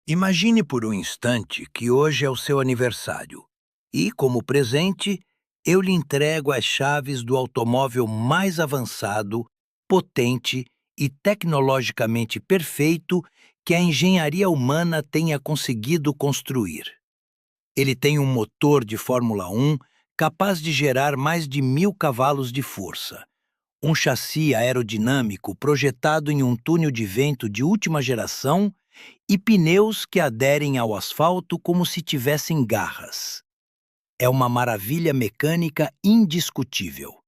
Imagine por um instante que hoje é o seu aniversário e, como presente, eu lhe entrego as chaves do automóvel mais avançado, potente e tecnologicamente perfeito que a engenharia humana tenha conseguido construir. Ele tem um motor de Fórmula 1 capaz de gerar mais de 1.000 cavalos de força, um chassi aerodinâmico projetado em um túnel de vento de última geração e pneus que aderem ao asfalto como se tivessem garras. É uma maravilha mecânica indiscutível.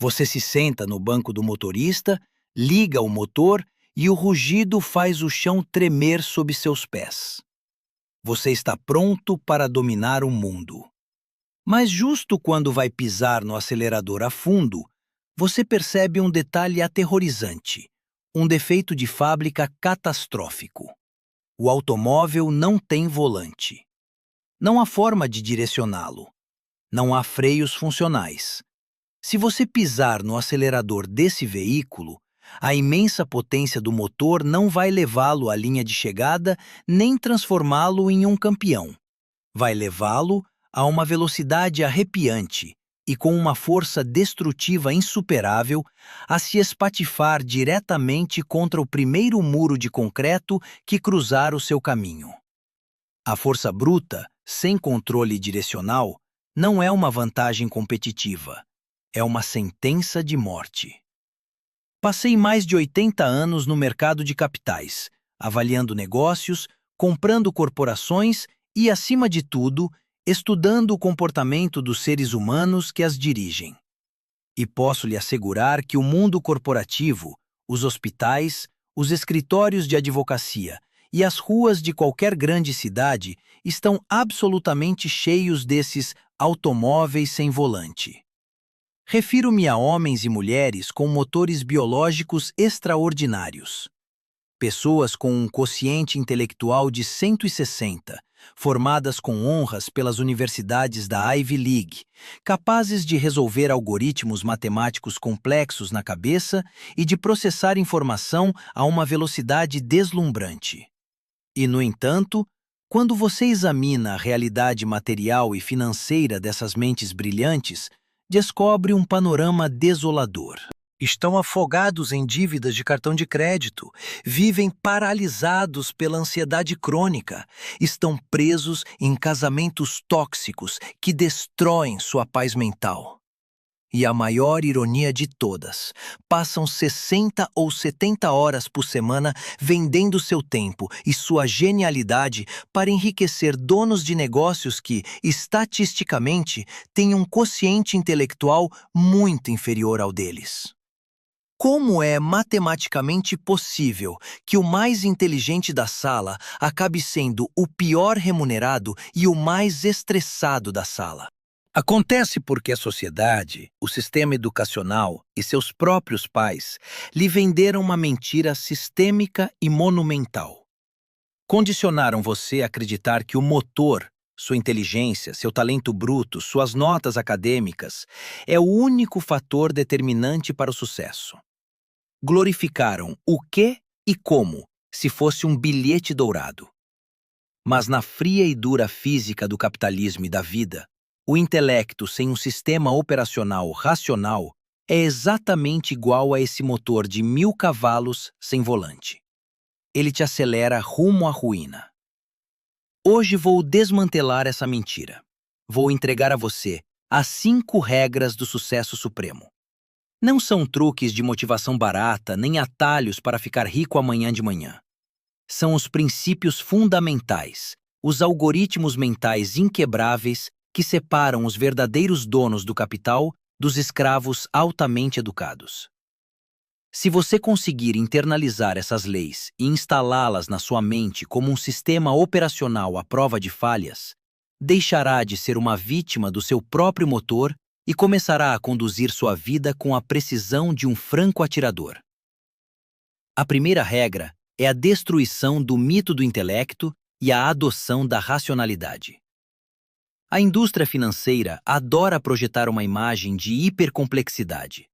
Você se senta no banco do motorista, liga o motor e o rugido faz o chão tremer sob seus pés. Você está pronto para dominar o mundo. Mas justo quando vai pisar no acelerador a fundo, você percebe um detalhe aterrorizante, um defeito de fábrica catastrófico. O automóvel não tem volante. Não há forma de direcioná-lo. Não há freios funcionais. Se você pisar no acelerador desse veículo, a imensa potência do motor não vai levá-lo à linha de chegada nem transformá-lo em um campeão. Vai levá-lo a uma velocidade arrepiante e com uma força destrutiva insuperável a se espatifar diretamente contra o primeiro muro de concreto que cruzar o seu caminho. A força bruta, sem controle direcional, não é uma vantagem competitiva, é uma sentença de morte. Passei mais de 80 anos no mercado de capitais, avaliando negócios, comprando corporações e, acima de tudo, estudando o comportamento dos seres humanos que as dirigem. E posso lhe assegurar que o mundo corporativo, os hospitais, os escritórios de advocacia e as ruas de qualquer grande cidade estão absolutamente cheios desses automóveis sem volante. Refiro-me a homens e mulheres com motores biológicos extraordinários. Pessoas com um quociente intelectual de 160, formadas com honras pelas universidades da Ivy League, capazes de resolver algoritmos matemáticos complexos na cabeça e de processar informação a uma velocidade deslumbrante. E, no entanto, quando você examina a realidade material e financeira dessas mentes brilhantes, descobre um panorama desolador. Estão afogados em dívidas de cartão de crédito, vivem paralisados pela ansiedade crônica, estão presos em casamentos tóxicos que destroem sua paz mental. E a maior ironia de todas, passam 60 ou 70 horas por semana vendendo seu tempo e sua genialidade para enriquecer donos de negócios que, estatisticamente, têm um quociente intelectual muito inferior ao deles. Como é matematicamente possível que o mais inteligente da sala acabe sendo o pior remunerado e o mais estressado da sala? Acontece porque a sociedade, o sistema educacional e seus próprios pais lhe venderam uma mentira sistêmica e monumental. Condicionaram você a acreditar que o motor, sua inteligência, seu talento bruto, suas notas acadêmicas, é o único fator determinante para o sucesso. Glorificaram o que e como, se fosse um bilhete dourado. Mas na fria e dura física do capitalismo e da vida, o intelecto sem um sistema operacional racional é exatamente igual a esse motor de 1.000 cavalos sem volante. Ele te acelera rumo à ruína. Hoje vou desmantelar essa mentira. Vou entregar a você as 5 regras do sucesso supremo. Não são truques de motivação barata, nem atalhos para ficar rico amanhã de manhã. São os princípios fundamentais, os algoritmos mentais inquebráveis que separam os verdadeiros donos do capital dos escravos altamente educados. Se você conseguir internalizar essas leis e instalá-las na sua mente como um sistema operacional à prova de falhas, deixará de ser uma vítima do seu próprio motor e começará a conduzir sua vida com a precisão de um franco atirador. A primeira regra é a destruição do mito do intelecto e a adoção da racionalidade. A indústria financeira adora projetar uma imagem de hipercomplexidade.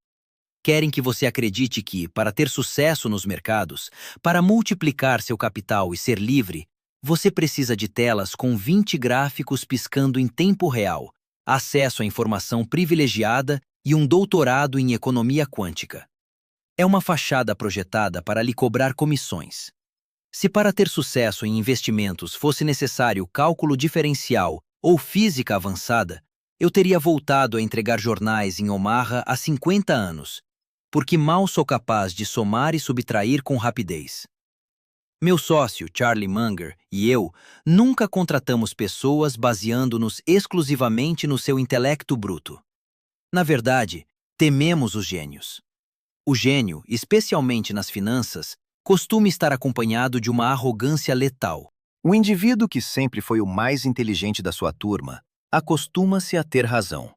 Querem que você acredite que, para ter sucesso nos mercados, para multiplicar seu capital e ser livre, Você precisa de telas com 20 gráficos piscando em tempo real, acesso à informação privilegiada e um doutorado em economia quântica. É uma fachada projetada para lhe cobrar comissões. Se para ter sucesso em investimentos fosse necessário cálculo diferencial ou física avançada, eu teria voltado a entregar jornais em Omaha há 50 anos, porque mal sou capaz de somar e subtrair com rapidez. Meu sócio, Charlie Munger, e eu nunca contratamos pessoas baseando-nos exclusivamente no seu intelecto bruto. Na verdade, tememos os gênios. O gênio, especialmente nas finanças, costuma estar acompanhado de uma arrogância letal. O indivíduo que sempre foi o mais inteligente da sua turma acostuma-se a ter razão.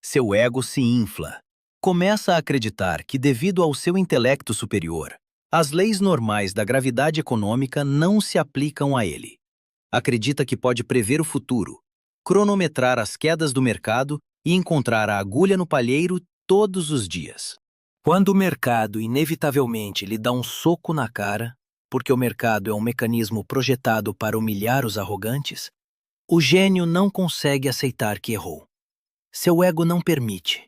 Seu ego se infla. Começa a acreditar que, devido ao seu intelecto superior, as leis normais da gravidade econômica não se aplicam a ele. Acredita que pode prever o futuro, cronometrar as quedas do mercado e encontrar a agulha no palheiro todos os dias. Quando o mercado inevitavelmente lhe dá um soco na cara, porque o mercado é um mecanismo projetado para humilhar os arrogantes, o gênio não consegue aceitar que errou. Seu ego não permite.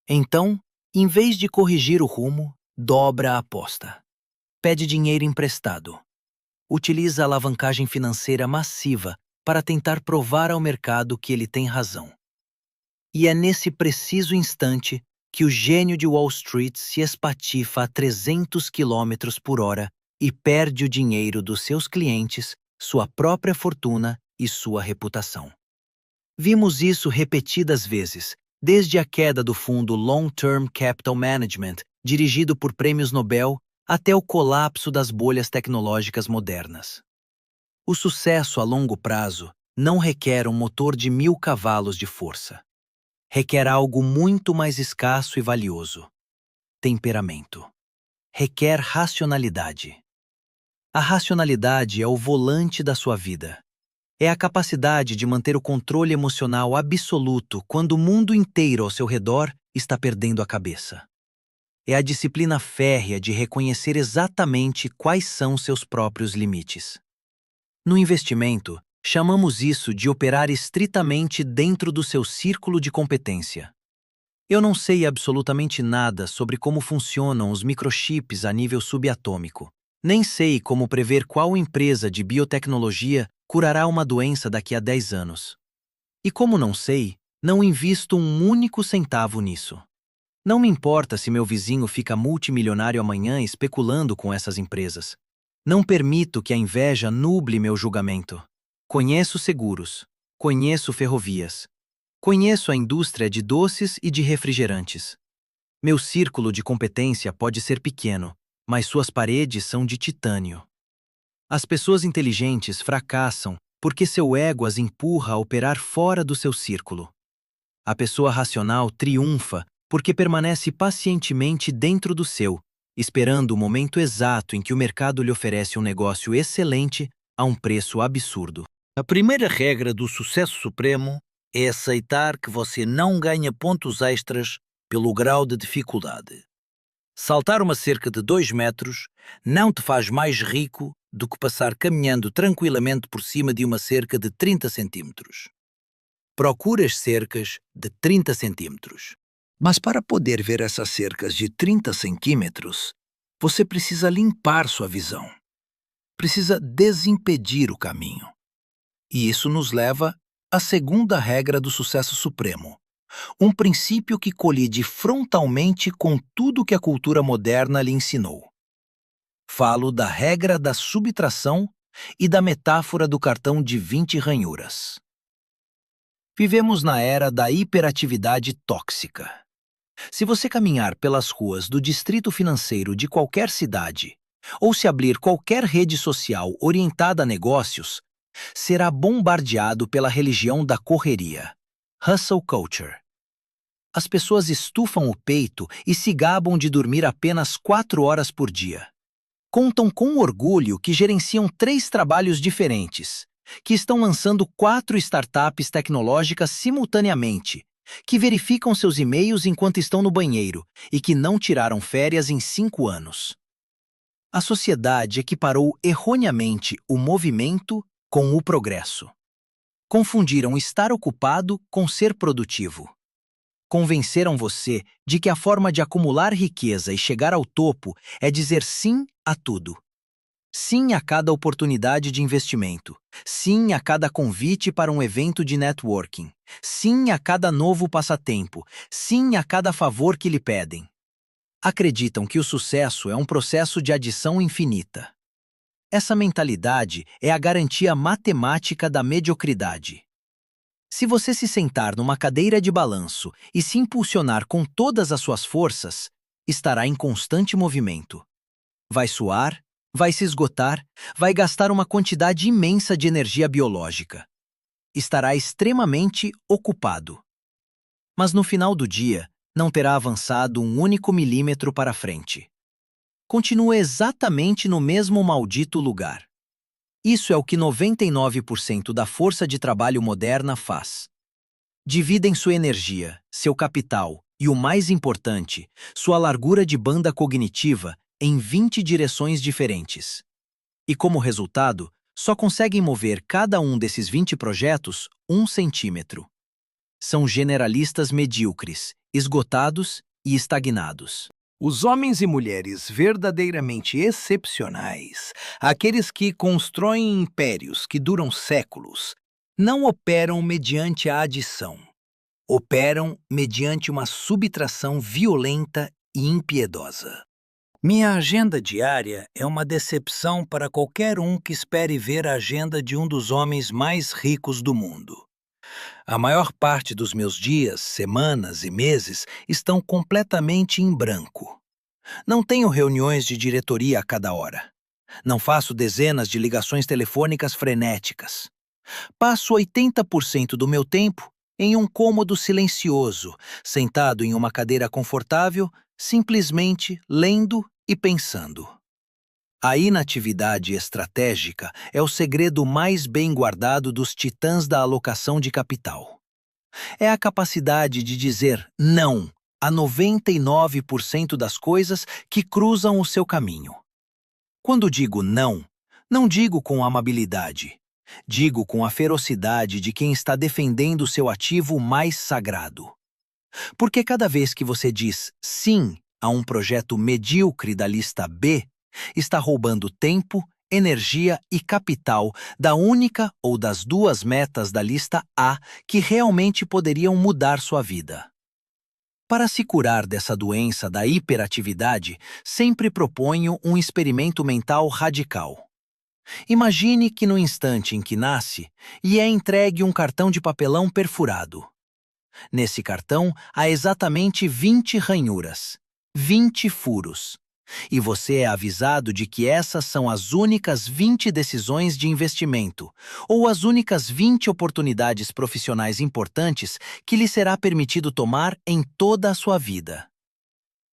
Então, em vez de corrigir o rumo, dobra a aposta. Pede dinheiro emprestado. Utiliza alavancagem financeira massiva para tentar provar ao mercado que ele tem razão. E é nesse preciso instante que o gênio de Wall Street se espatifa a 300 km por hora e perde o dinheiro dos seus clientes, sua própria fortuna e sua reputação. Vimos isso repetidas vezes, desde a queda do fundo Long Term Capital Management, dirigido por prêmios Nobel, até o colapso das bolhas tecnológicas modernas. O sucesso a longo prazo não requer um motor de 1000 cavalos de força. Requer algo muito mais escasso e valioso: temperamento. Requer racionalidade. A racionalidade é o volante da sua vida. É a capacidade de manter o controle emocional absoluto quando o mundo inteiro ao seu redor está perdendo a cabeça. É a disciplina férrea de reconhecer exatamente quais são seus próprios limites. No investimento, chamamos isso de operar estritamente dentro do seu círculo de competência. Eu não sei absolutamente nada sobre como funcionam os microchips a nível subatômico. Nem sei como prever qual empresa de biotecnologia curará uma doença daqui a 10 anos. E como não sei, não invisto um único centavo nisso. Não me importa se meu vizinho fica multimilionário amanhã especulando com essas empresas. Não permito que a inveja nuble meu julgamento. Conheço seguros, conheço ferrovias, conheço a indústria de doces e de refrigerantes. Meu círculo de competência pode ser pequeno, mas suas paredes são de titânio. As pessoas inteligentes fracassam porque seu ego as empurra a operar fora do seu círculo. A pessoa racional triunfa porque permanece pacientemente dentro do seu, esperando o momento exato em que o mercado lhe oferece um negócio excelente a um preço absurdo. A primeira regra do sucesso supremo é aceitar que você não ganha pontos extras pelo grau de dificuldade. Saltar uma cerca de 2 metros não te faz mais rico do que passar caminhando tranquilamente por cima de uma cerca de 30 centímetros. Procura as cercas de 30 centímetros. Mas para poder ver essas cercas de 30 centímetros, você precisa limpar sua visão. Precisa desimpedir o caminho. E isso nos leva à segunda regra do sucesso supremo, um princípio que colide frontalmente com tudo que a cultura moderna lhe ensinou. Falo da regra da subtração e da metáfora do cartão de 20 ranhuras. Vivemos na era da hiperatividade tóxica. Se você caminhar pelas ruas do distrito financeiro de qualquer cidade, ou se abrir qualquer rede social orientada a negócios, será bombardeado pela religião da correria, hustle culture. As pessoas estufam o peito e se gabam de dormir apenas 4 horas por dia. Contam com orgulho que gerenciam 3 trabalhos diferentes, que estão lançando 4 startups tecnológicas simultaneamente, que verificam seus e-mails enquanto estão no banheiro e que não tiraram férias em 5 anos. A sociedade equiparou erroneamente o movimento com o progresso. Confundiram estar ocupado com ser produtivo. Convenceram você de que a forma de acumular riqueza e chegar ao topo é dizer sim a tudo. Sim a cada oportunidade de investimento. Sim a cada convite para um evento de networking. Sim a cada novo passatempo. Sim a cada favor que lhe pedem. Acreditam que o sucesso é um processo de adição infinita. Essa mentalidade é a garantia matemática da mediocridade. Se você se sentar numa cadeira de balanço e se impulsionar com todas as suas forças, estará em constante movimento. Vai suar, vai se esgotar, vai gastar uma quantidade imensa de energia biológica. Estará extremamente ocupado. Mas no final do dia, não terá avançado um único milímetro para frente. Continua exatamente no mesmo maldito lugar. Isso é o que 99% da força de trabalho moderna faz. Dividem sua energia, seu capital e, o mais importante, sua largura de banda cognitiva em 20 direções diferentes. E como resultado, só conseguem mover cada um desses 20 projetos 1 centímetro. São generalistas medíocres, esgotados e estagnados. Os homens e mulheres verdadeiramente excepcionais, aqueles que constroem impérios que duram séculos, não operam mediante a adição. Operam mediante uma subtração violenta e impiedosa. Minha agenda diária é uma decepção para qualquer um que espere ver a agenda de um dos homens mais ricos do mundo. A maior parte dos meus dias, semanas e meses estão completamente em branco. Não tenho reuniões de diretoria a cada hora. Não faço dezenas de ligações telefônicas frenéticas. Passo 80% do meu tempo em um cômodo silencioso, sentado em uma cadeira confortável, simplesmente lendo e pensando. A inatividade estratégica é o segredo mais bem guardado dos titãs da alocação de capital. É a capacidade de dizer não a 99% das coisas que cruzam o seu caminho. Quando digo não, não digo com amabilidade. Digo com a ferocidade de quem está defendendo seu ativo mais sagrado. Porque cada vez que você diz sim a um projeto medíocre da lista B, está roubando tempo, energia e capital da única ou das duas metas da lista A que realmente poderiam mudar sua vida. Para se curar dessa doença da hiperatividade, sempre proponho um experimento mental radical. Imagine que no instante em que nasce, lhe é entregue um cartão de papelão perfurado. Nesse cartão há exatamente 20 ranhuras, 20 furos. E você é avisado de que essas são as únicas 20 decisões de investimento, ou as únicas 20 oportunidades profissionais importantes que lhe será permitido tomar em toda a sua vida.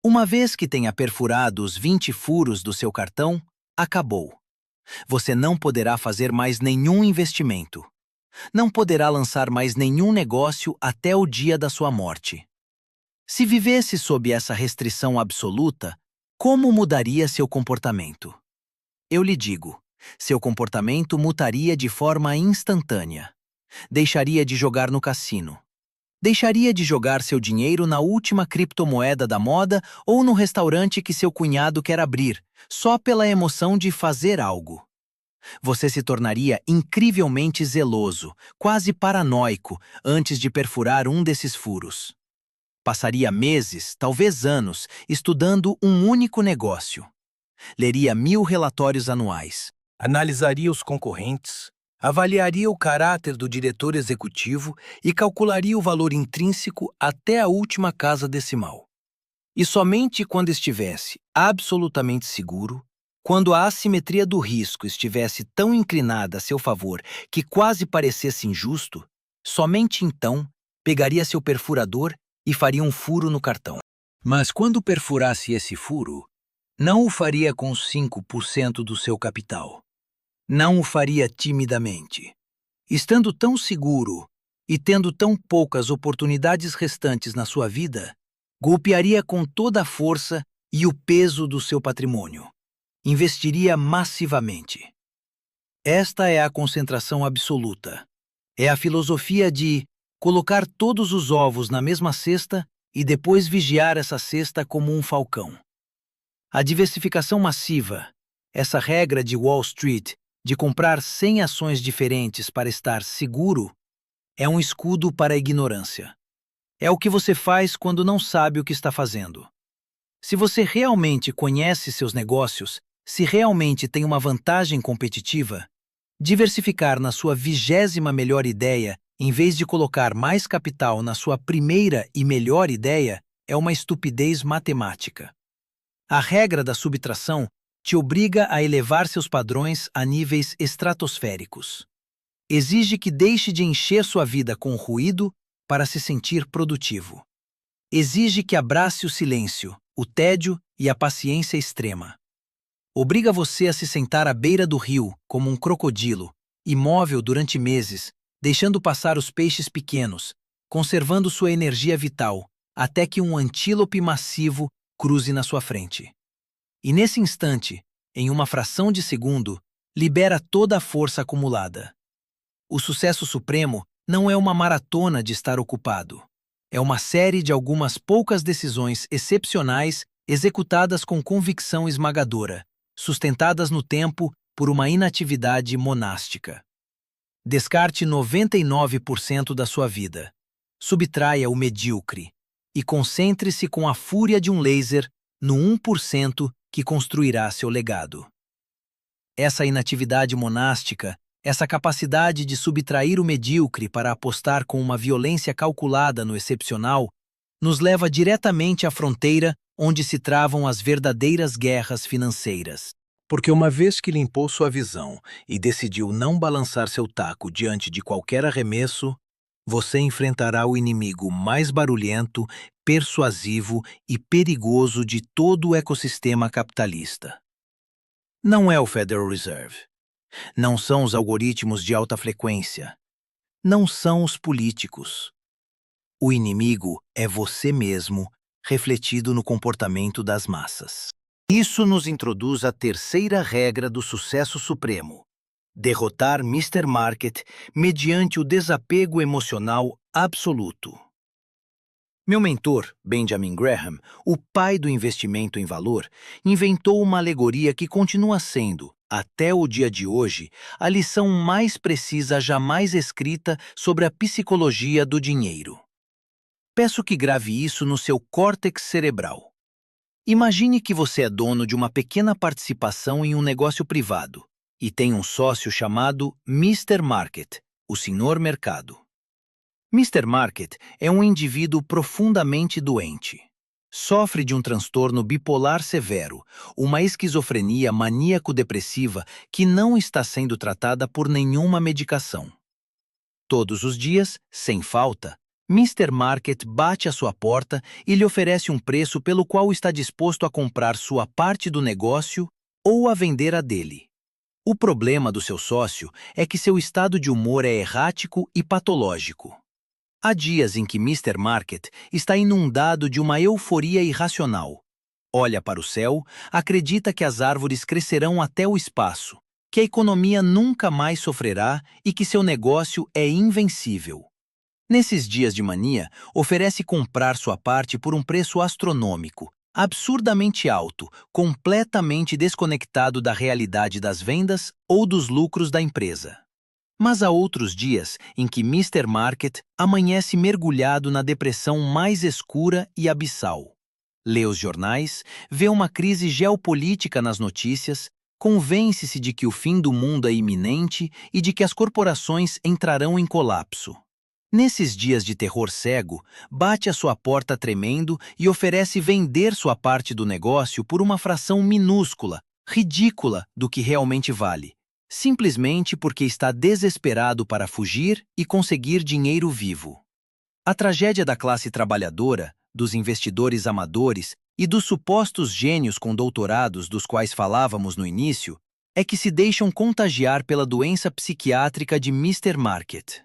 Uma vez que tenha perfurado os 20 furos do seu cartão, acabou. Você não poderá fazer mais nenhum investimento. Não poderá lançar mais nenhum negócio até o dia da sua morte. Se vivesse sob essa restrição absoluta, como mudaria seu comportamento? Eu lhe digo, seu comportamento mutaria de forma instantânea. Deixaria de jogar no cassino. Deixaria de jogar seu dinheiro na última criptomoeda da moda ou no restaurante que seu cunhado quer abrir, só pela emoção de fazer algo. Você se tornaria incrivelmente zeloso, quase paranoico, antes de perfurar um desses furos. Passaria meses, talvez anos, estudando um único negócio. Leria 1000 relatórios anuais. Analisaria os concorrentes, avaliaria o caráter do diretor executivo e calcularia o valor intrínseco até a última casa decimal. E somente quando estivesse absolutamente seguro, quando a assimetria do risco estivesse tão inclinada a seu favor que quase parecesse injusto, somente então pegaria seu perfurador e faria um furo no cartão. Mas quando perfurasse esse furo, não o faria com 5% do seu capital. Não o faria timidamente. Estando tão seguro e tendo tão poucas oportunidades restantes na sua vida, golpearia com toda a força e o peso do seu patrimônio. Investiria massivamente. Esta é a concentração absoluta. É a filosofia de colocar todos os ovos na mesma cesta e depois vigiar essa cesta como um falcão. A diversificação massiva, essa regra de Wall Street de comprar 100 ações diferentes para estar seguro, é um escudo para a ignorância. É o que você faz quando não sabe o que está fazendo. Se você realmente conhece seus negócios, se realmente tem uma vantagem competitiva, diversificar na sua 20ª melhor ideia, em vez de colocar mais capital na sua primeira e melhor ideia, é uma estupidez matemática. A regra da subtração te obriga a elevar seus padrões a níveis estratosféricos. Exige que deixe de encher sua vida com ruído para se sentir produtivo. Exige que abrace o silêncio, o tédio e a paciência extrema. Obriga você a se sentar à beira do rio, como um crocodilo, imóvel durante meses, deixando passar os peixes pequenos, conservando sua energia vital, até que um antílope massivo cruze na sua frente. E nesse instante, em uma fração de segundo, libera toda a força acumulada. O sucesso supremo não é uma maratona de estar ocupado. É uma série de algumas poucas decisões excepcionais executadas com convicção esmagadora, sustentadas no tempo por uma inatividade monástica. Descarte 99% da sua vida. Subtraia o medíocre e concentre-se com a fúria de um laser no 1% que construirá seu legado. Essa inatividade monástica, essa capacidade de subtrair o medíocre para apostar com uma violência calculada no excepcional, nos leva diretamente à fronteira onde se travam as verdadeiras guerras financeiras. Porque uma vez que limpou sua visão e decidiu não balançar seu taco diante de qualquer arremesso, você enfrentará o inimigo mais barulhento, persuasivo e perigoso de todo o ecossistema capitalista. Não é o Federal Reserve. Não são os algoritmos de alta frequência. Não são os políticos. O inimigo é você mesmo, refletido no comportamento das massas. Isso nos introduz à terceira regra do sucesso supremo: derrotar Mr. Market mediante o desapego emocional absoluto. Meu mentor, Benjamin Graham, o pai do investimento em valor, inventou uma alegoria que continua sendo, até o dia de hoje, a lição mais precisa jamais escrita sobre a psicologia do dinheiro. Peço que grave isso no seu córtex cerebral. Imagine que você é dono de uma pequena participação em um negócio privado e tem um sócio chamado Mr. Market, o Senhor Mercado. Mr. Market é um indivíduo profundamente doente. Sofre de um transtorno bipolar severo, uma esquizofrenia maníaco-depressiva que não está sendo tratada por nenhuma medicação. Todos os dias, sem falta, Mr. Market bate à sua porta e lhe oferece um preço pelo qual está disposto a comprar sua parte do negócio ou a vender a dele. O problema do seu sócio é que seu estado de humor é errático e patológico. Há dias em que Mr. Market está inundado de uma euforia irracional. Olha para o céu, acredita que as árvores crescerão até o espaço, que a economia nunca mais sofrerá e que seu negócio é invencível. Nesses dias de mania, oferece comprar sua parte por um preço astronômico, absurdamente alto, completamente desconectado da realidade das vendas ou dos lucros da empresa. Mas há outros dias em que Mr. Market amanhece mergulhado na depressão mais escura e abissal. Lê os jornais, vê uma crise geopolítica nas notícias, convence-se de que o fim do mundo é iminente e de que as corporações entrarão em colapso. Nesses dias de terror cego, bate à sua porta tremendo e oferece vender sua parte do negócio por uma fração minúscula, ridícula do que realmente vale, simplesmente porque está desesperado para fugir e conseguir dinheiro vivo. A tragédia da classe trabalhadora, dos investidores amadores e dos supostos gênios com doutorados dos quais falávamos no início, é que se deixam contagiar pela doença psiquiátrica de Mr. Market.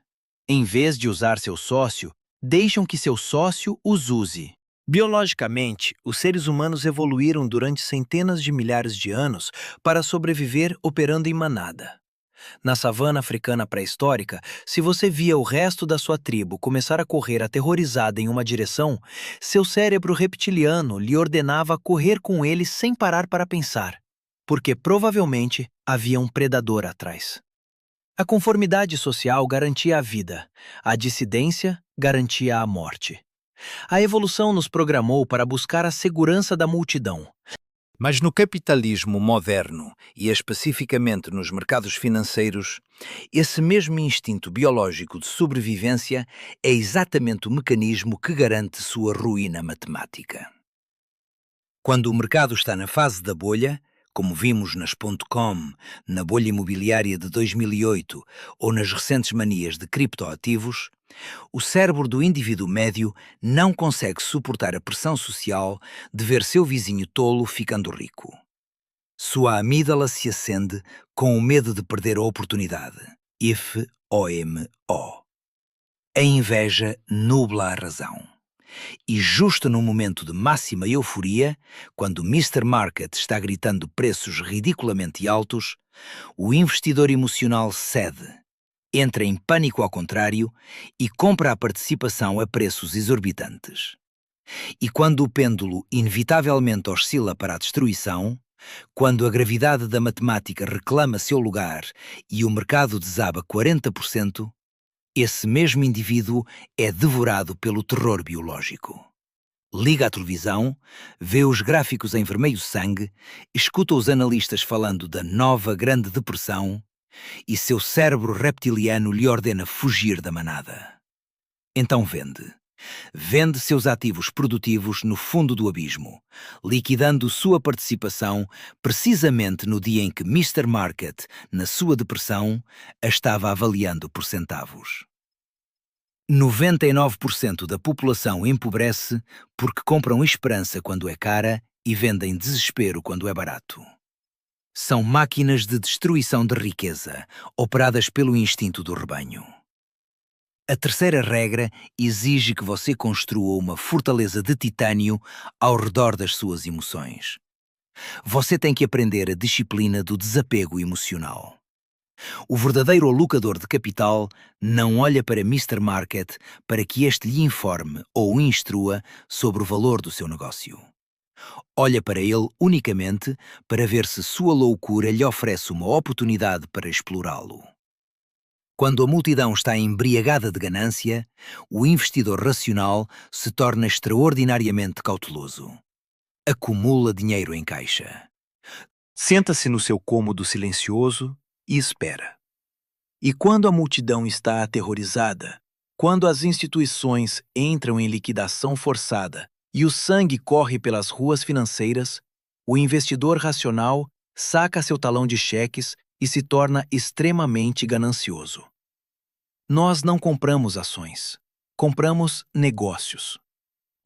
Em vez de usar seu sócio, deixam que seu sócio os use. Biologicamente, os seres humanos evoluíram durante centenas de milhares de anos para sobreviver operando em manada. Na savana africana pré-histórica, se você via o resto da sua tribo começar a correr aterrorizada em uma direção, seu cérebro reptiliano lhe ordenava correr com ele sem parar para pensar, porque provavelmente havia um predador atrás. A conformidade social garantia a vida, a dissidência garantia a morte. A evolução nos programou para buscar a segurança da multidão. Mas no capitalismo moderno, e especificamente nos mercados financeiros, esse mesmo instinto biológico de sobrevivência é exatamente o mecanismo que garante sua ruína matemática. Quando o mercado está na fase da bolha, como vimos nas .com, na bolha imobiliária de 2008 ou nas recentes manias de criptoativos, o cérebro do indivíduo médio não consegue suportar a pressão social de ver seu vizinho tolo ficando rico. Sua amígdala se acende com o medo de perder a oportunidade. IFOMO. A inveja nubla a razão. E justo no momento de máxima euforia, quando o Mr. Market está gritando preços ridiculamente altos, o investidor emocional cede, entra em pânico ao contrário e compra a participação a preços exorbitantes. E quando o pêndulo inevitavelmente oscila para a destruição, quando a gravidade da matemática reclama seu lugar e o mercado desaba 40%, esse mesmo indivíduo é devorado pelo terror biológico. Liga a televisão, vê os gráficos em vermelho-sangue, escuta os analistas falando da nova Grande Depressão e seu cérebro reptiliano lhe ordena fugir da manada. Então vende. Vende seus ativos produtivos no fundo do abismo, liquidando sua participação precisamente no dia em que Mr. Market, na sua depressão, a estava avaliando por centavos. 99% da população empobrece porque compram esperança quando é cara e vendem desespero quando é barato. São máquinas de destruição de riqueza, operadas pelo instinto do rebanho. A terceira regra exige que você construa uma fortaleza de titânio ao redor das suas emoções. Você tem que aprender a disciplina do desapego emocional. O verdadeiro alocador de capital não olha para Mr. Market para que este lhe informe ou o instrua sobre o valor do seu negócio. Olha para ele unicamente para ver se sua loucura lhe oferece uma oportunidade para explorá-lo. Quando a multidão está embriagada de ganância, o investidor racional se torna extraordinariamente cauteloso. Acumula dinheiro em caixa. Senta-se no seu cômodo silencioso e espera. E quando a multidão está aterrorizada, quando as instituições entram em liquidação forçada e o sangue corre pelas ruas financeiras, o investidor racional saca seu talão de cheques e se torna extremamente ganancioso. Nós não compramos ações, compramos negócios.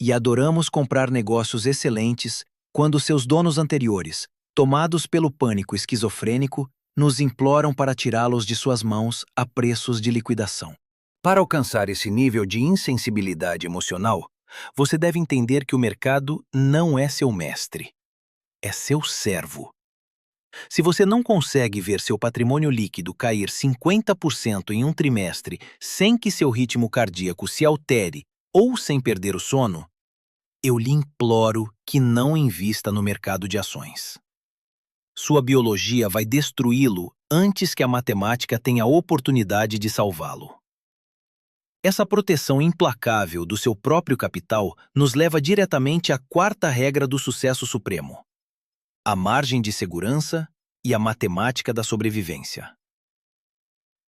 E adoramos comprar negócios excelentes quando seus donos anteriores, tomados pelo pânico esquizofrênico, nos imploram para tirá-los de suas mãos a preços de liquidação. Para alcançar esse nível de insensibilidade emocional, você deve entender que o mercado não é seu mestre, é seu servo. Se você não consegue ver seu patrimônio líquido cair 50% em um trimestre sem que seu ritmo cardíaco se altere ou sem perder o sono, eu lhe imploro que não invista no mercado de ações. Sua biologia vai destruí-lo antes que a matemática tenha a oportunidade de salvá-lo. Essa proteção implacável do seu próprio capital nos leva diretamente à quarta regra do sucesso supremo: a margem de segurança e a matemática da sobrevivência.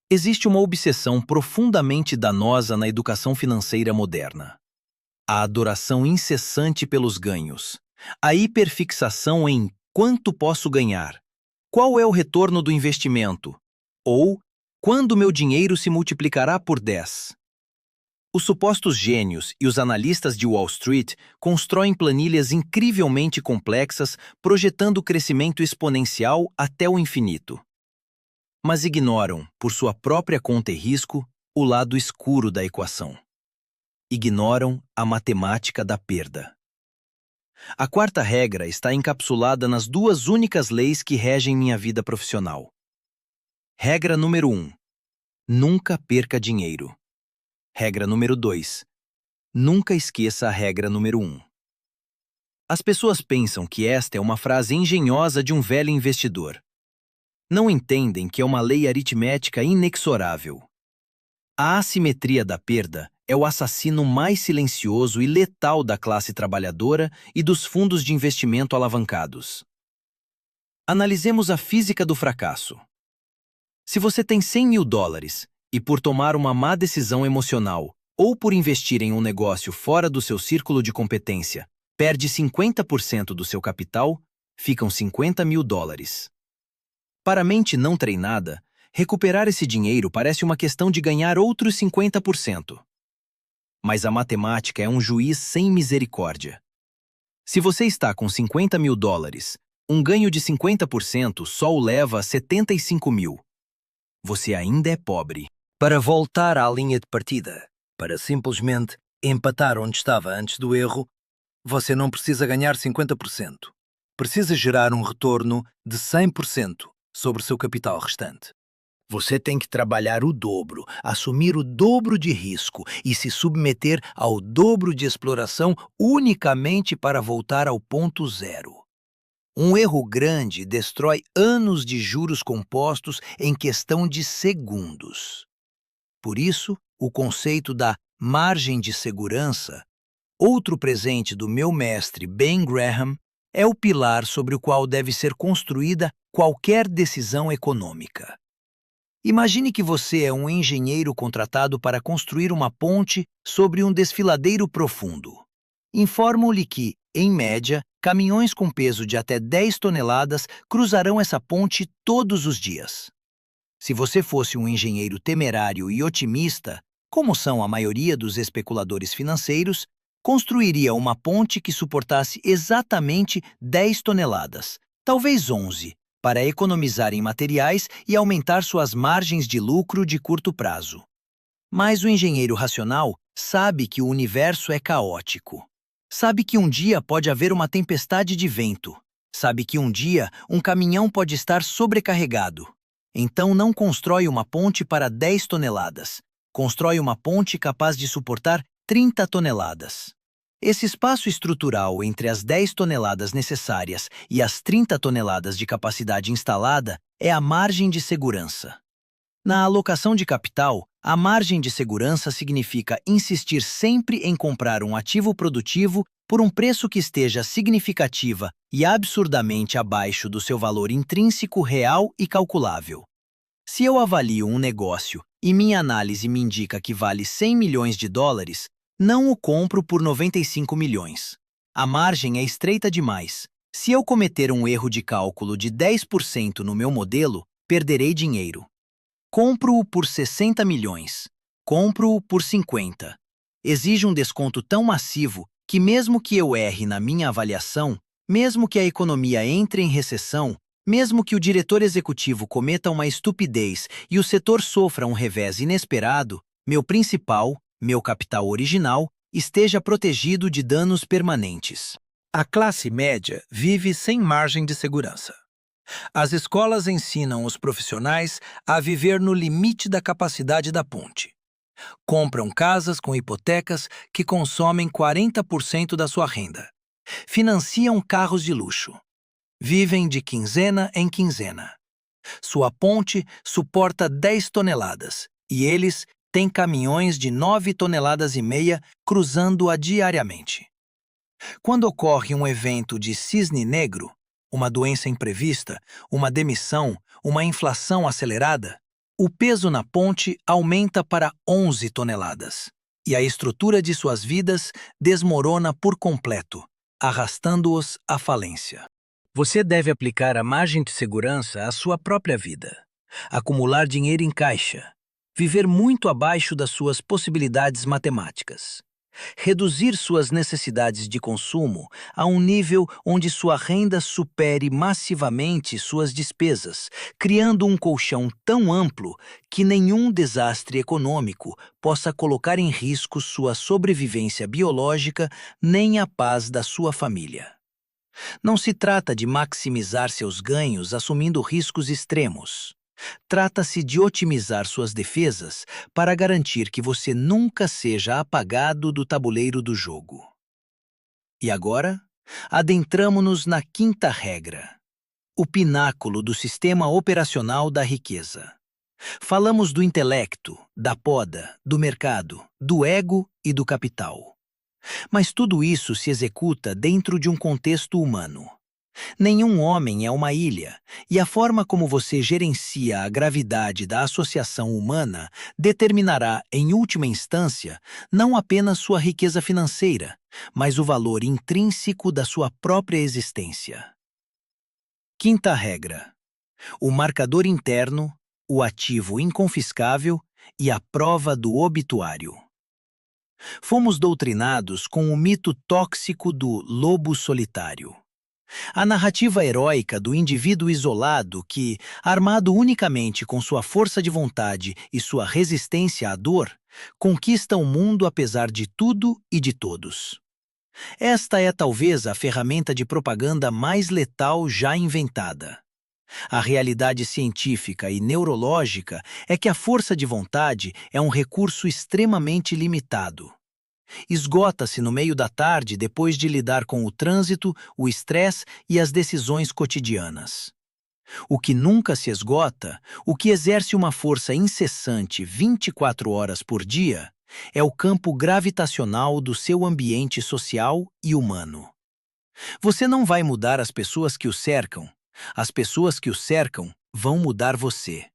Existe uma obsessão profundamente danosa na educação financeira moderna: a adoração incessante pelos ganhos, a hiperfixação em quanto posso ganhar, qual é o retorno do investimento, ou quando meu dinheiro se multiplicará por 10. Os supostos gênios e os analistas de Wall Street constroem planilhas incrivelmente complexas projetando crescimento exponencial até o infinito. Mas ignoram, por sua própria conta e risco, o lado escuro da equação. Ignoram a matemática da perda. A quarta regra está encapsulada nas duas únicas leis que regem minha vida profissional. Regra número 1. Nunca perca dinheiro. Regra número 2. Nunca esqueça a regra número 1. As pessoas pensam que esta é uma frase engenhosa de um velho investidor. Não entendem que é uma lei aritmética inexorável. A assimetria da perda é o assassino mais silencioso e letal da classe trabalhadora e dos fundos de investimento alavancados. Analisemos a física do fracasso. Se você tem $100.000 e por tomar uma má decisão emocional ou por investir em um negócio fora do seu círculo de competência, perde 50% do seu capital, ficam $50.000. Para a mente não treinada, recuperar esse dinheiro parece uma questão de ganhar outros 50%. Mas a matemática é um juiz sem misericórdia. Se você está com $50.000, um ganho de 50% só o leva a 75 mil. Você ainda é pobre. Para voltar à linha de partida, para simplesmente empatar onde estava antes do erro, você não precisa ganhar 50%. Precisa gerar um retorno de 100% sobre o seu capital restante. Você tem que trabalhar o dobro, assumir o dobro de risco e se submeter ao dobro de exploração unicamente para voltar ao ponto zero. Um erro grande destrói anos de juros compostos em questão de segundos. Por isso, o conceito da margem de segurança, outro presente do meu mestre Ben Graham, é o pilar sobre o qual deve ser construída qualquer decisão econômica. Imagine que você é um engenheiro contratado para construir uma ponte sobre um desfiladeiro profundo. Informam-lhe que, em média, caminhões com peso de até 10 toneladas cruzarão essa ponte todos os dias. Se você fosse um engenheiro temerário e otimista, como são a maioria dos especuladores financeiros, construiria uma ponte que suportasse exatamente 10 toneladas, talvez 11, para economizar em materiais e aumentar suas margens de lucro de curto prazo. Mas o engenheiro racional sabe que o universo é caótico. Sabe que um dia pode haver uma tempestade de vento. Sabe que um dia um caminhão pode estar sobrecarregado. Então não constrói uma ponte para 10 toneladas. Constrói uma ponte capaz de suportar 30 toneladas. Esse espaço estrutural entre as 10 toneladas necessárias e as 30 toneladas de capacidade instalada é a margem de segurança. Na alocação de capital, a margem de segurança significa insistir sempre em comprar um ativo produtivo por um preço que esteja significativa e absurdamente abaixo do seu valor intrínseco real e calculável. Se eu avalio um negócio e minha análise me indica que vale $100 milhões, não o compro por 95 milhões. A margem é estreita demais. Se eu cometer um erro de cálculo de 10% no meu modelo, perderei dinheiro. Compro-o por 60 milhões. Compro-o por 50. Exige um desconto tão massivo que mesmo que eu erre na minha avaliação, mesmo que a economia entre em recessão, mesmo que o diretor executivo cometa uma estupidez e o setor sofra um revés inesperado, meu capital original, esteja protegido de danos permanentes. A classe média vive sem margem de segurança. As escolas ensinam os profissionais a viver no limite da capacidade da ponte. Compram casas com hipotecas que consomem 40% da sua renda. Financiam carros de luxo. Vivem de quinzena em quinzena. Sua ponte suporta 10 toneladas e eles têm caminhões de 9,5 toneladas cruzando-a diariamente. Quando ocorre um evento de cisne negro, uma doença imprevista, uma demissão, uma inflação acelerada, o peso na ponte aumenta para 11 toneladas e a estrutura de suas vidas desmorona por completo, arrastando-os à falência. Você deve aplicar a margem de segurança à sua própria vida, acumular dinheiro em caixa, viver muito abaixo das suas possibilidades matemáticas, reduzir suas necessidades de consumo a um nível onde sua renda supere massivamente suas despesas, criando um colchão tão amplo que nenhum desastre econômico possa colocar em risco sua sobrevivência biológica nem a paz da sua família. Não se trata de maximizar seus ganhos assumindo riscos extremos. Trata-se de otimizar suas defesas para garantir que você nunca seja apagado do tabuleiro do jogo. E agora, adentramo-nos na quinta regra, o pináculo do sistema operacional da riqueza. Falamos do intelecto, da poda, do mercado, do ego e do capital. Mas tudo isso se executa dentro de um contexto humano. Nenhum homem é uma ilha, e a forma como você gerencia a gravidade da associação humana determinará, em última instância, não apenas sua riqueza financeira, mas o valor intrínseco da sua própria existência. Quinta regra: o marcador interno, o ativo inconfiscável e a prova do obituário. Fomos doutrinados com o mito tóxico do lobo solitário. A narrativa heróica do indivíduo isolado que, armado unicamente com sua força de vontade e sua resistência à dor, conquista o mundo apesar de tudo e de todos. Esta é talvez a ferramenta de propaganda mais letal já inventada. A realidade científica e neurológica é que a força de vontade é um recurso extremamente limitado. Esgota-se no meio da tarde depois de lidar com o trânsito, o estresse e as decisões cotidianas. O que nunca se esgota, o que exerce uma força incessante 24 horas por dia, é o campo gravitacional do seu ambiente social e humano. Você não vai mudar as pessoas que o cercam. As pessoas que o cercam vão mudar você.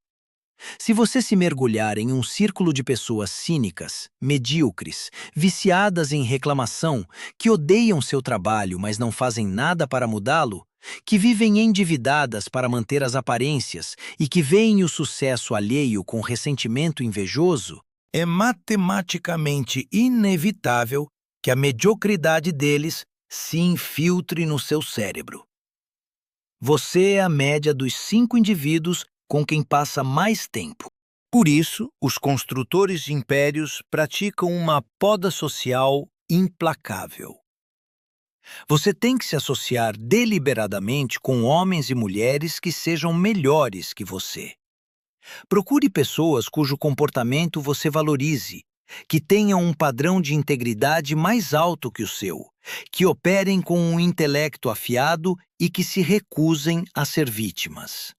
Se você se mergulhar em um círculo de pessoas cínicas, medíocres, viciadas em reclamação, que odeiam seu trabalho, mas não fazem nada para mudá-lo, que vivem endividadas para manter as aparências e que veem o sucesso alheio com ressentimento invejoso, é matematicamente inevitável que a mediocridade deles se infiltre no seu cérebro. Você é a média dos 5 indivíduos com quem passa mais tempo. Por isso, os construtores de impérios praticam uma poda social implacável. Você tem que se associar deliberadamente com homens e mulheres que sejam melhores que você. Procure pessoas cujo comportamento você valorize, que tenham um padrão de integridade mais alto que o seu, que operem com um intelecto afiado e que se recusem a ser vítimas.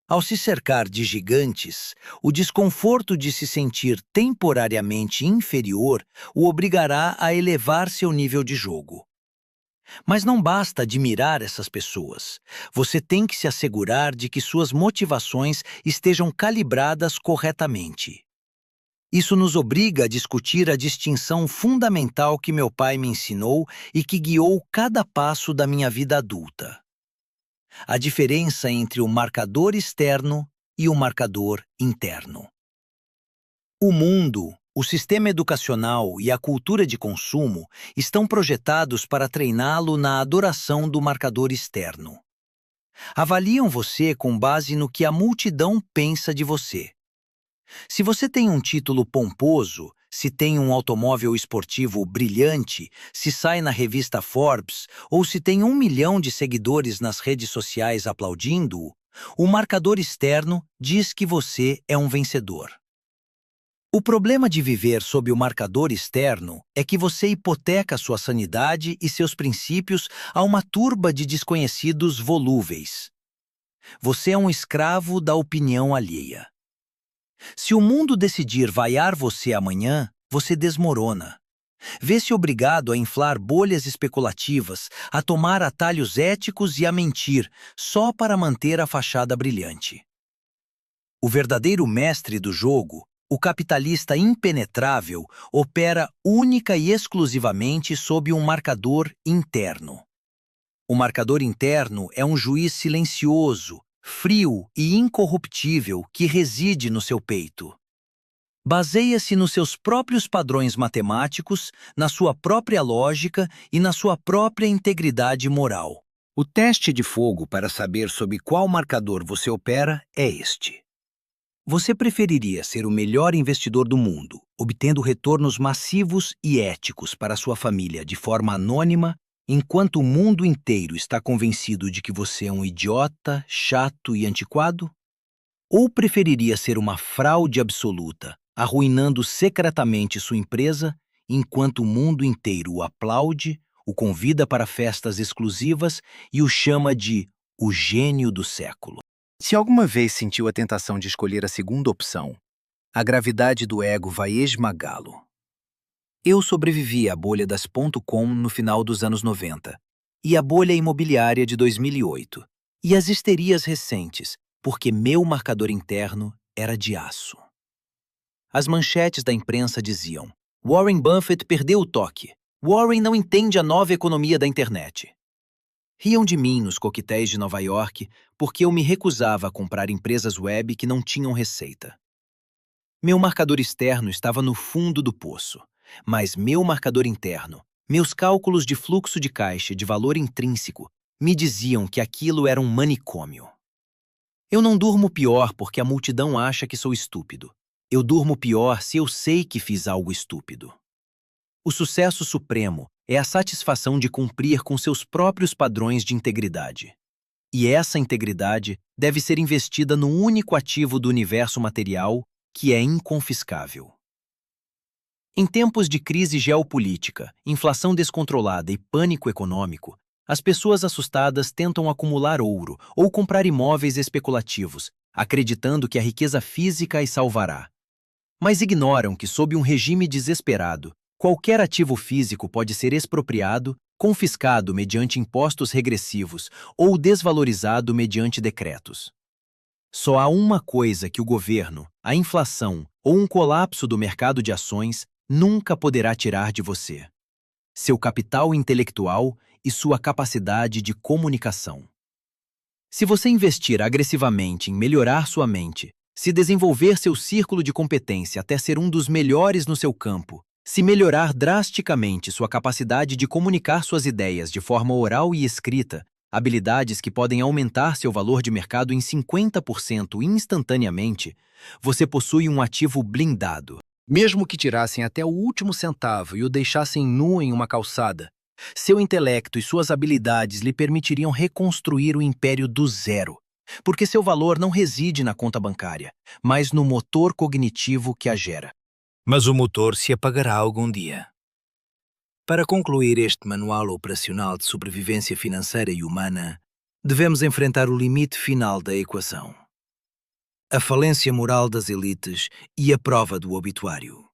Ao se cercar de gigantes, o desconforto de se sentir temporariamente inferior o obrigará a elevar seu nível de jogo. Mas não basta admirar essas pessoas. Você tem que se assegurar de que suas motivações estejam calibradas corretamente. Isso nos obriga a discutir a distinção fundamental que meu pai me ensinou e que guiou cada passo da minha vida adulta. A diferença entre o marcador externo e o marcador interno. O mundo, o sistema educacional e a cultura de consumo estão projetados para treiná-lo na adoração do marcador externo. Avaliam você com base no que a multidão pensa de você. Se você tem um título pomposo, se tem um automóvel esportivo brilhante, se sai na revista Forbes ou se tem 1 milhão de seguidores nas redes sociais aplaudindo-o, o marcador externo diz que você é um vencedor. O problema de viver sob o marcador externo é que você hipoteca sua sanidade e seus princípios a uma turba de desconhecidos volúveis. Você é um escravo da opinião alheia. Se o mundo decidir vaiar você amanhã, você desmorona. Vê-se obrigado a inflar bolhas especulativas, a tomar atalhos éticos e a mentir, só para manter a fachada brilhante. O verdadeiro mestre do jogo, o capitalista impenetrável, opera única e exclusivamente sob um marcador interno. O marcador interno é um juiz silencioso, frio e incorruptível que reside no seu peito. Baseia-se nos seus próprios padrões matemáticos, na sua própria lógica e na sua própria integridade moral. O teste de fogo para saber sob qual marcador você opera é este. Você preferiria ser o melhor investidor do mundo, obtendo retornos massivos e éticos para sua família de forma anônima, enquanto o mundo inteiro está convencido de que você é um idiota, chato e antiquado? Ou preferiria ser uma fraude absoluta, arruinando secretamente sua empresa, enquanto o mundo inteiro o aplaude, o convida para festas exclusivas e o chama de o gênio do século? Se alguma vez sentiu a tentação de escolher a segunda opção, a gravidade do ego vai esmagá-lo. Eu sobrevivi à bolha das .com no final dos anos 90 e à bolha imobiliária de 2008 e as histerias recentes, porque meu marcador interno era de aço. As manchetes da imprensa diziam: Warren Buffett perdeu o toque. Warren não entende a nova economia da internet. Riam de mim nos coquetéis de Nova York porque eu me recusava a comprar empresas web que não tinham receita. Meu marcador externo estava no fundo do poço, mas meu marcador interno, meus cálculos de fluxo de caixa e de valor intrínseco, me diziam que aquilo era um manicômio. Eu não durmo pior porque a multidão acha que sou estúpido. Eu durmo pior se eu sei que fiz algo estúpido. O sucesso supremo é a satisfação de cumprir com seus próprios padrões de integridade. E essa integridade deve ser investida no único ativo do universo material que é inconfiscável. Em tempos de crise geopolítica, inflação descontrolada e pânico econômico, as pessoas assustadas tentam acumular ouro ou comprar imóveis especulativos, acreditando que a riqueza física as salvará. Mas ignoram que, sob um regime desesperado, qualquer ativo físico pode ser expropriado, confiscado mediante impostos regressivos ou desvalorizado mediante decretos. Só há uma coisa que o governo, a inflação ou um colapso do mercado de ações nunca poderá tirar de você: seu capital intelectual e sua capacidade de comunicação. Se você investir agressivamente em melhorar sua mente, se desenvolver seu círculo de competência até ser um dos melhores no seu campo, se melhorar drasticamente sua capacidade de comunicar suas ideias de forma oral e escrita, habilidades que podem aumentar seu valor de mercado em 50% instantaneamente, você possui um ativo blindado. Mesmo que tirassem até o último centavo e o deixassem nu em uma calçada, seu intelecto e suas habilidades lhe permitiriam reconstruir o império do zero, porque seu valor não reside na conta bancária, mas no motor cognitivo que a gera. Mas o motor se apagará algum dia. Para concluir este manual operacional de sobrevivência financeira e humana, devemos enfrentar o limite final da equação: a falência moral das elites e a prova do obituário.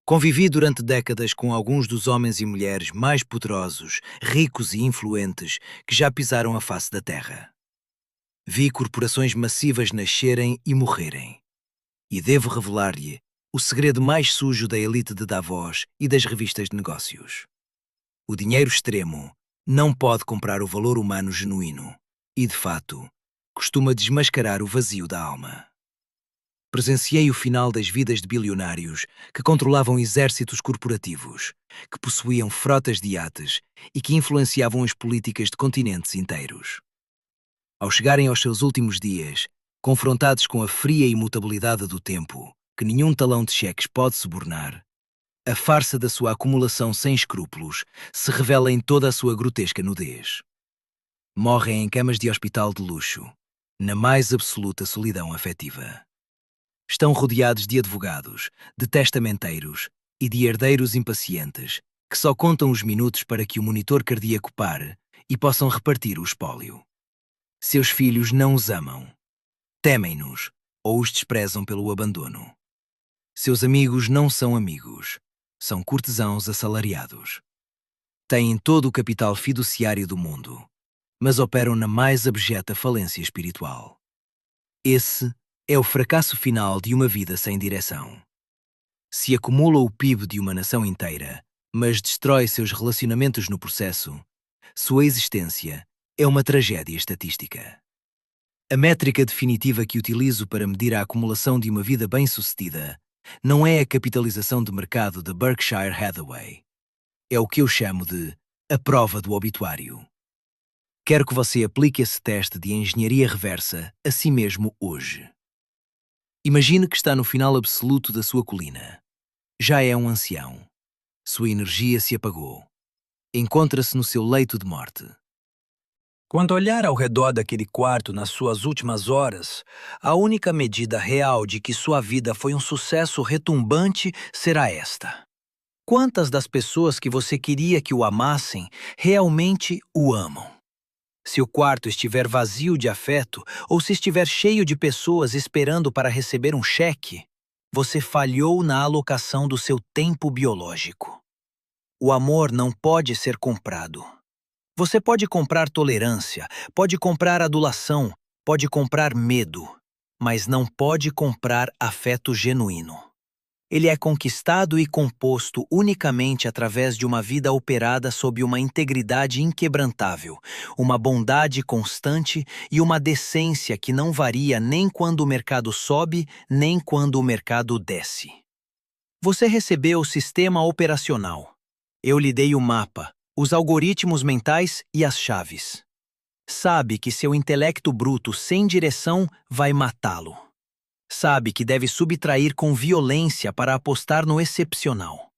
Convivi durante décadas com alguns dos homens e mulheres mais poderosos, ricos e influentes que já pisaram a face da Terra. Vi corporações massivas nascerem e morrerem. E devo revelar-lhe o segredo mais sujo da elite de Davos e das revistas de negócios. O dinheiro extremo não pode comprar o valor humano genuíno e, de fato, costuma desmascarar o vazio da alma. Presenciei o final das vidas de bilionários que controlavam exércitos corporativos, que possuíam frotas de iates e que influenciavam as políticas de continentes inteiros. Ao chegarem aos seus últimos dias, confrontados com a fria imutabilidade do tempo, que nenhum talão de cheques pode subornar, a farsa da sua acumulação sem escrúpulos se revela em toda a sua grotesca nudez. Morrem em camas de hospital de luxo, na mais absoluta solidão afetiva. Estão rodeados de advogados, de testamenteiros e de herdeiros impacientes que só contam os minutos para que o monitor cardíaco pare e possam repartir o espólio. Seus filhos não os amam, temem-nos ou os desprezam pelo abandono. Seus amigos não são amigos, são cortesãos assalariados. Têm todo o capital fiduciário do mundo, mas operam na mais abjeta falência espiritual. Esse é o fracasso final de uma vida sem direção. Se acumula o PIB de uma nação inteira, mas destrói seus relacionamentos no processo, sua existência é uma tragédia estatística. A métrica definitiva que utilizo para medir a acumulação de uma vida bem-sucedida não é a capitalização de mercado da Berkshire Hathaway. É o que eu chamo de a prova do obituário. Quero que você aplique esse teste de engenharia reversa a si mesmo hoje. Imagine que está no final absoluto da sua colina. Já é um ancião. Sua energia se apagou. Encontra-se no seu leito de morte. Quando olhar ao redor daquele quarto nas suas últimas horas, a única medida real de que sua vida foi um sucesso retumbante será esta: quantas das pessoas que você queria que o amassem realmente o amam? Se o quarto estiver vazio de afeto ou se estiver cheio de pessoas esperando para receber um cheque, você falhou na alocação do seu tempo biológico. O amor não pode ser comprado. Você pode comprar tolerância, pode comprar adulação, pode comprar medo, mas não pode comprar afeto genuíno. Ele é conquistado e composto unicamente através de uma vida operada sob uma integridade inquebrantável, uma bondade constante e uma decência que não varia nem quando o mercado sobe, nem quando o mercado desce. Você recebeu o sistema operacional. Eu lhe dei o mapa, os algoritmos mentais e as chaves. Sabe que seu intelecto bruto sem direção vai matá-lo. Sabe que deve subtrair com violência para apostar no excepcional.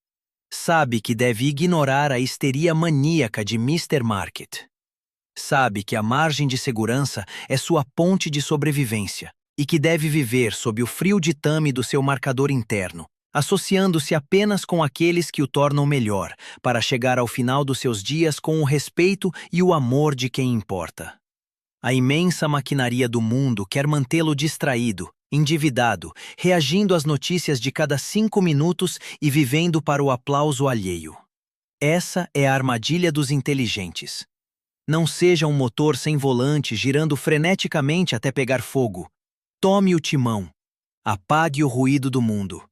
Sabe que deve ignorar a histeria maníaca de Mr. Market. Sabe que a margem de segurança é sua ponte de sobrevivência e que deve viver sob o frio ditame do seu marcador interno, associando-se apenas com aqueles que o tornam melhor, para chegar ao final dos seus dias com o respeito e o amor de quem importa. A imensa maquinaria do mundo quer mantê-lo distraído, endividado, reagindo às notícias de cada 5 minutos e vivendo para o aplauso alheio. Essa é a armadilha dos inteligentes. Não seja um motor sem volante girando freneticamente até pegar fogo. Tome o timão. Apague o ruído do mundo.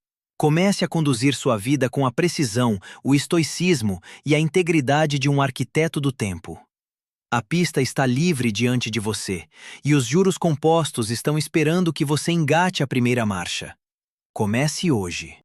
Comece a conduzir sua vida com a precisão, o estoicismo e a integridade de um arquiteto do tempo. A pista está livre diante de você, e os juros compostos estão esperando que você engate a primeira marcha. Comece hoje.